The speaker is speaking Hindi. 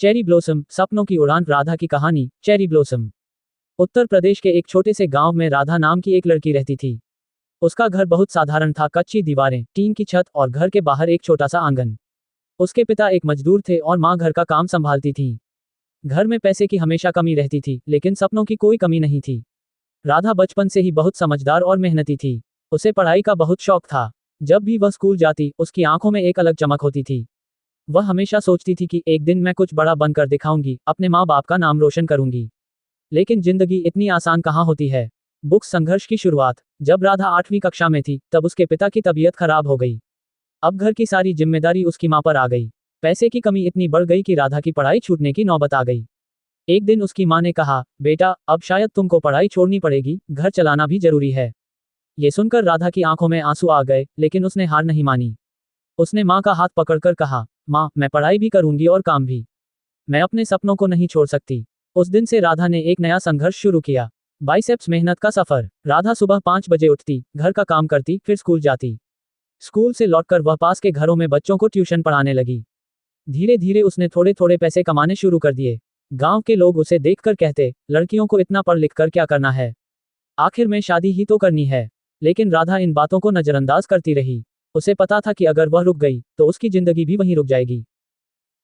चेरी ब्लॉसम, सपनों की उड़ान। राधा की कहानी। Cherry blossom. उत्तर प्रदेश के एक छोटे से गांव में राधा नाम की एक लड़की रहती थी। उसका घर बहुत साधारण था, कच्ची दीवारें, टीन की छत और घर के बाहर एक छोटा सा आंगन। उसके पिता एक मजदूर थे और माँ घर का काम संभालती थी। घर में पैसे की हमेशा कमी रहती थी, लेकिन सपनों की कोई कमी नहीं थी। राधा बचपन से ही बहुत समझदार और मेहनती थी। उसे पढ़ाई का बहुत शौक था। जब भी वह स्कूल जाती, उसकी आंखों में एक अलग चमक होती थी। वह हमेशा सोचती थी कि एक दिन मैं कुछ बड़ा बनकर दिखाऊंगी, अपने माँ बाप का नाम रोशन करूंगी। लेकिन जिंदगी इतनी आसान कहाँ होती है। बुक्स संघर्ष की शुरुआत। जब राधा 8वीं कक्षा में थी, तब उसके पिता की तबीयत खराब हो गई। अब घर की सारी जिम्मेदारी उसकी माँ पर आ गई। पैसे की कमी इतनी बढ़ गई कि राधा की पढ़ाई छूटने की नौबत आ गई। एक दिन उसकी माँ ने कहा, बेटा, अब शायद तुमको पढ़ाई छोड़नी पड़ेगी, घर चलाना भी जरूरी है। ये सुनकर राधा की आंखों में आंसू आ गए, लेकिन उसने हार नहीं मानी। उसने माँ का हाथ पकड़कर कहा, माँ, मैं पढ़ाई भी करूंगी और काम भी। मैं अपने सपनों को नहीं छोड़ सकती। उस दिन से राधा ने एक नया संघर्ष शुरू किया। बाइसेप्स मेहनत का सफर। राधा सुबह 5 बजे उठती, घर का काम करती, फिर स्कूल जाती। स्कूल से लौटकर वह पास के घरों में बच्चों को ट्यूशन पढ़ाने लगी। धीरे धीरे उसने थोड़े थोड़े पैसे कमाने शुरू कर दिए। गांव के लोग उसे देखकर कहते, लड़कियों को इतना पढ़ लिख कर क्या करना है, आखिर में शादी ही तो करनी है। लेकिन राधा इन बातों को नजरअंदाज करती रही। उसे पता था कि अगर वह रुक गई, तो उसकी जिंदगी भी वहीं रुक जाएगी।